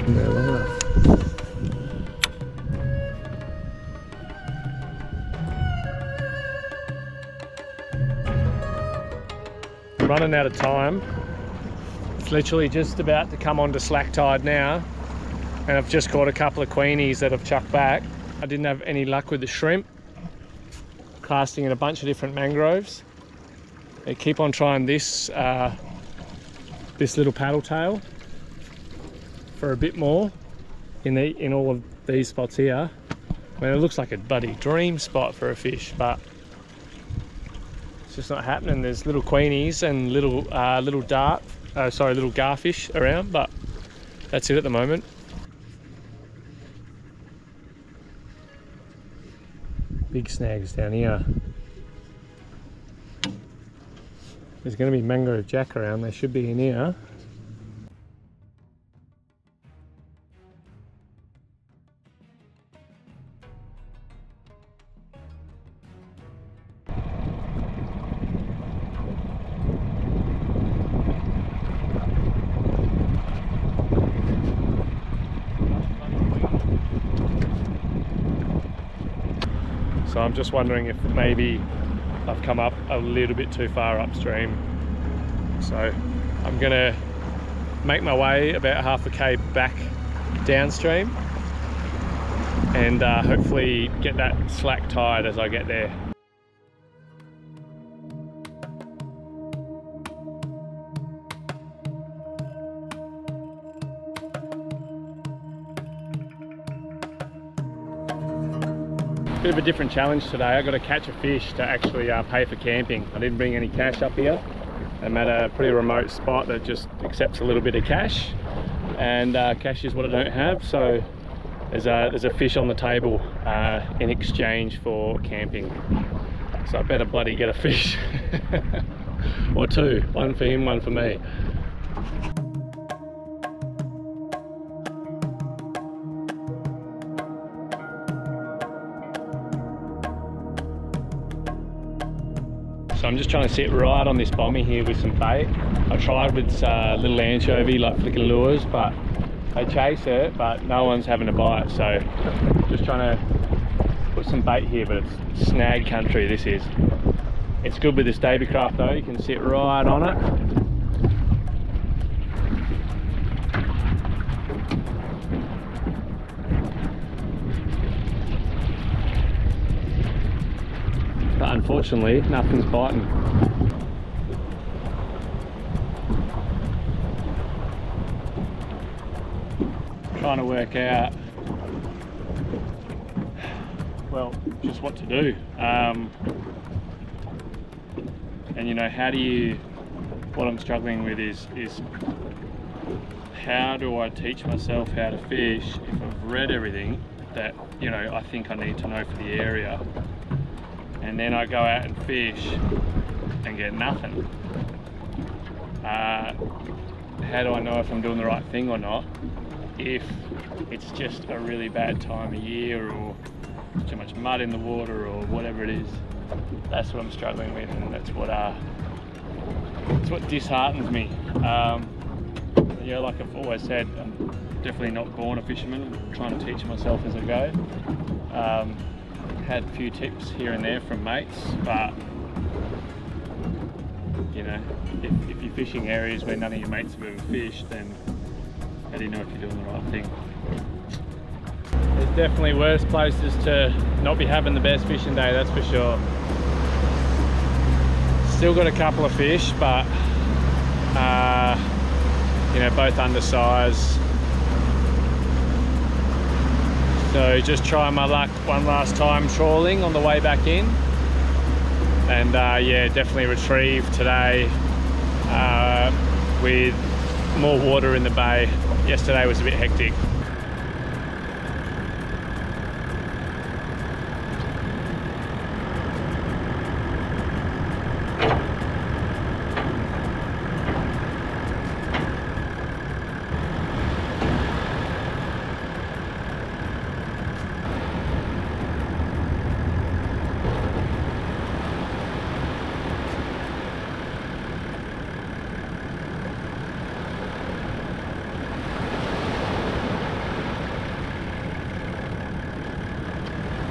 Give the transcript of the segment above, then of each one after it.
No, long enough. I'm running out of time. It's literally just about to come onto slack tide now, and I've just caught a couple of queenies that I've chucked back. I didn't have any luck with the shrimp, casting in a bunch of different mangroves. They keep on trying this this little paddle tail for a bit more in all of these spots here. I mean, it looks like a bloody dream spot for a fish, but it's just not happening. There's little queenies and little little garfish around, but that's it at the moment. Big snags down here. There's going to be mangrove jack around. They should be in here. So I'm just wondering if maybe I've come up a little bit too far upstream. So I'm gonna make my way about half a K back downstream and hopefully get that slack tide as I get there. Bit of a different challenge today. I got to catch a fish to actually pay for camping. I didn't bring any cash up here. I'm at a pretty remote spot that just accepts a little bit of cash, and cash is what I don't have. So there's a fish on the table in exchange for camping. So I better bloody get a fish or two. One for him, one for me. So I'm just trying to sit right on this bommy here with some bait. I tried with little anchovy like flicking lures, but they chase it, but no one's having a bite. So just trying to put some bait here, but it's snag country, this is. It's good with this Davy craft though, you can sit right on it. But unfortunately, nothing's biting. Trying to work out, well, just what to do. And you know, what I'm struggling with is how do I teach myself how to fish if I've read everything that, you know, I think I need to know for the area, and then I go out and fish and get nothing. How do I know if I'm doing the right thing or not if it's just a really bad time of year or too much mud in the water or whatever it is? That's what I'm struggling with, and that's what disheartens me. Yeah, like I've always said, I'm definitely not born a fisherman. I'm trying to teach myself as I go. Had a few tips here and there from mates, but you know, if you're fishing areas where none of your mates have ever fished, then how do you know if you're doing the right thing? There's definitely worse places to not be having the best fishing day, that's for sure. Still got a couple of fish, but you know, both undersized. So just trying my luck one last time trawling on the way back in, and yeah, definitely retrieved today with more water in the bay. Yesterday was a bit hectic.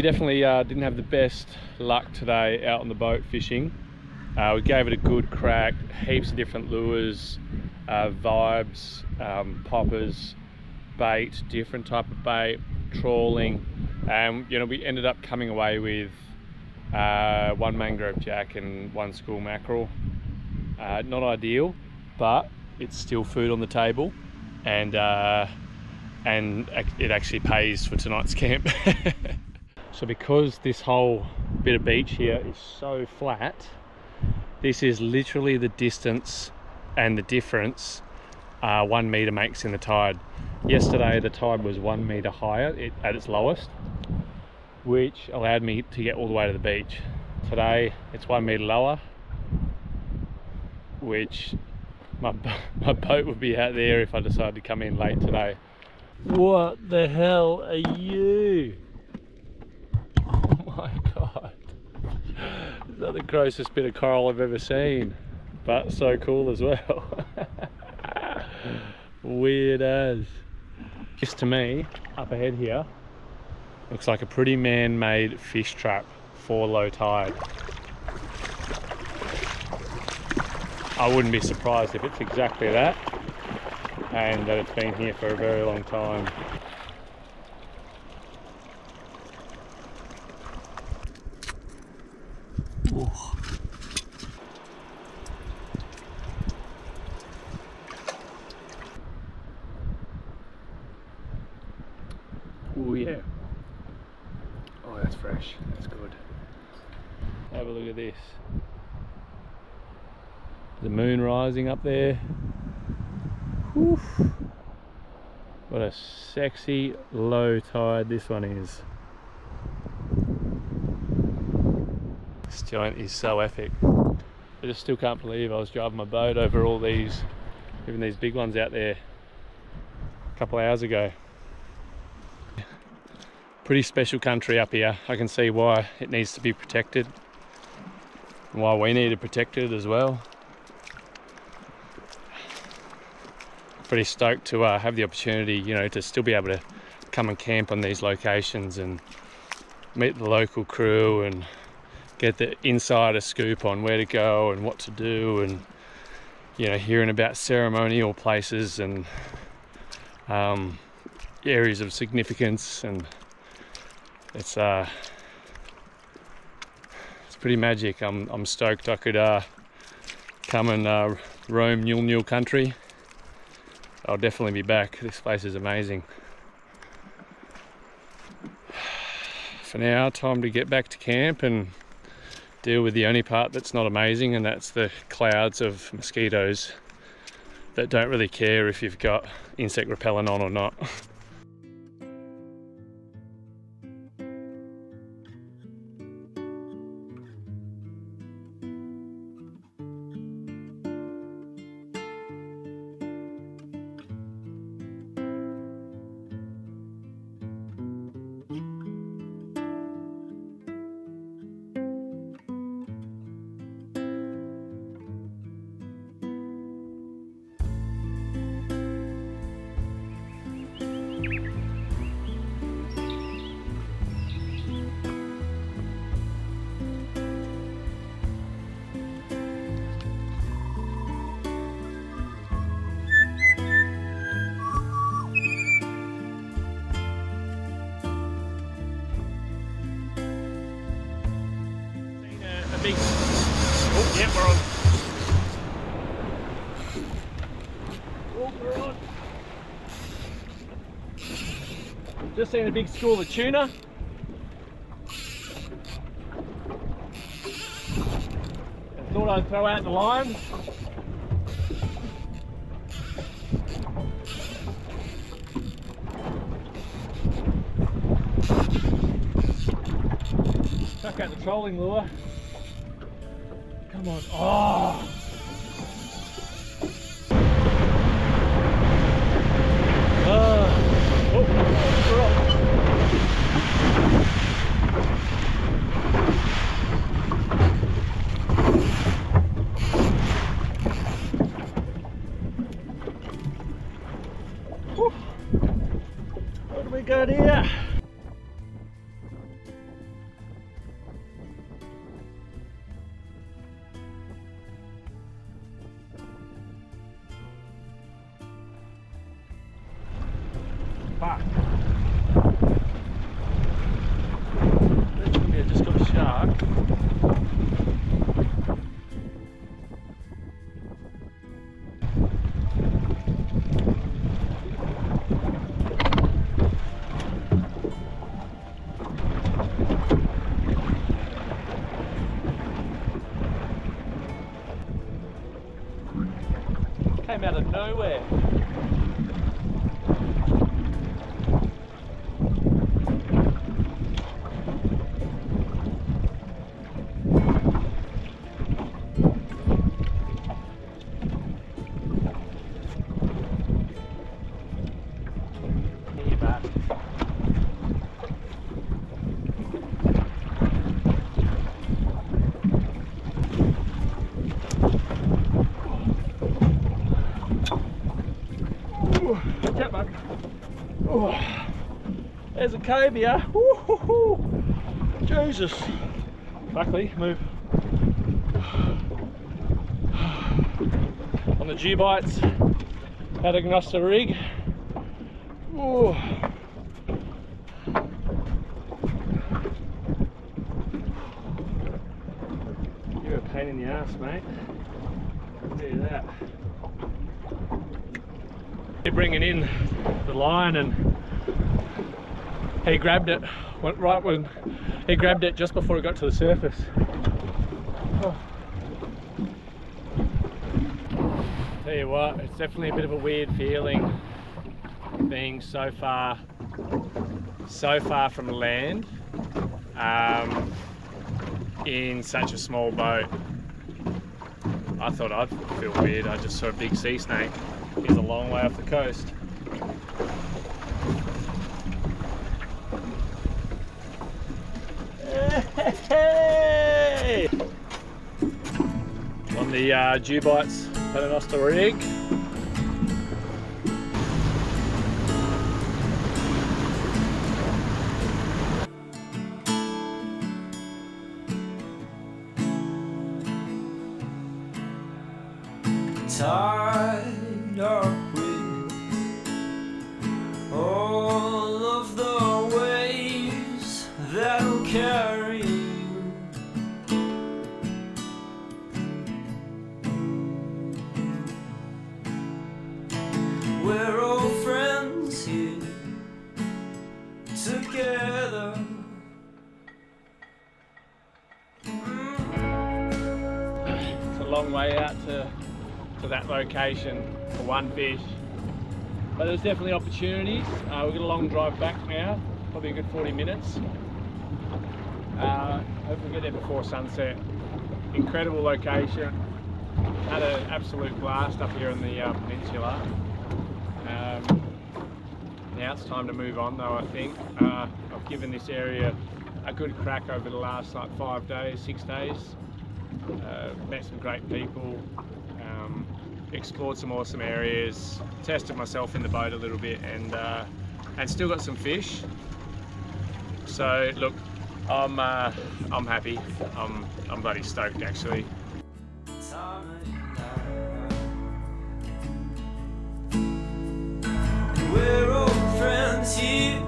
We definitely didn't have the best luck today out on the boat fishing. We gave it a good crack, heaps of different lures, vibes, poppers, bait, different type of bait, trawling, and you know, we ended up coming away with 1 mangrove jack and 1 school mackerel. Not ideal, but it's still food on the table, and it actually pays for tonight's camp. So because this whole bit of beach here is so flat, this is literally the distance and the difference 1 meter makes in the tide. Yesterday the tide was 1 meter higher at its lowest, which allowed me to get all the way to the beach. Today it's 1 meter lower, which my boat would be out there if I decided to come in late today. What the hell are you? Oh my god. Is that the grossest bit of coral I've ever seen? But so cool as well. Weird as. This to me, up ahead here, looks like a pretty man-made fish trap for low tide. I wouldn't be surprised if it's exactly that, and that it's been here for a very long time. Ooh. Oh yeah. Oh, that's fresh. That's good. Have a look at this. The moon rising up there. Whew. What a sexy low tide this one is. This giant is so epic. I just still can't believe I was driving my boat over all these, even these big ones out there a couple of hours ago. Pretty special country up here. I can see why it needs to be protected, and why we need to protect it as well. Pretty stoked to have the opportunity, you know, to still be able to come and camp on these locations and meet the local crew and get the insider scoop on where to go and what to do, and you know, hearing about ceremonial places and areas of significance, and it's pretty magic. I'm stoked I could come and roam Nul country. I'll definitely be back. This place is amazing. For now, time to get back to camp and deal with the only part that's not amazing, and that's the clouds of mosquitoes that don't really care if you've got insect repellent on or not. Big. Oh, yeah, we're on. Oh, we're on. Just seen a big school of tuna. I thought I'd throw out the line. Chuck out the trolling lure. Come on. Oh! Oh, we're on. Whew. What do we got here? came out of nowhere. Oh, there's a cobia. Jesus. Buckley, move. On the G-bites, Paternoster rig. Ooh. You're a pain in the ass, mate. I'll tell you that. They're bringing in the line, and he grabbed it right when he grabbed it just before it got to the surface. Oh. Tell you what, it's definitely a bit of a weird feeling being so far from land in such a small boat. I thought I'd feel weird. I just saw a big sea snake. He's a long way off the coast. Hey! On the G-bites Paternoster rig. Tied up with all of the waves that'll carry you. We're all friends here together. It's a long way out to that location for one fish, but there's definitely opportunities. We've got a long drive back now, probably a good 40 minutes. Hopefully we get there before sunset. Incredible location. Had an absolute blast up here in the peninsula. Now it's time to move on though, I think. I've given this area a good crack over the last like 5 days, 6 days. Met some great people. Explored some awesome areas, tested myself in the boat a little bit, and still got some fish. So look, I'm happy. I'm bloody stoked actually. We're all friends here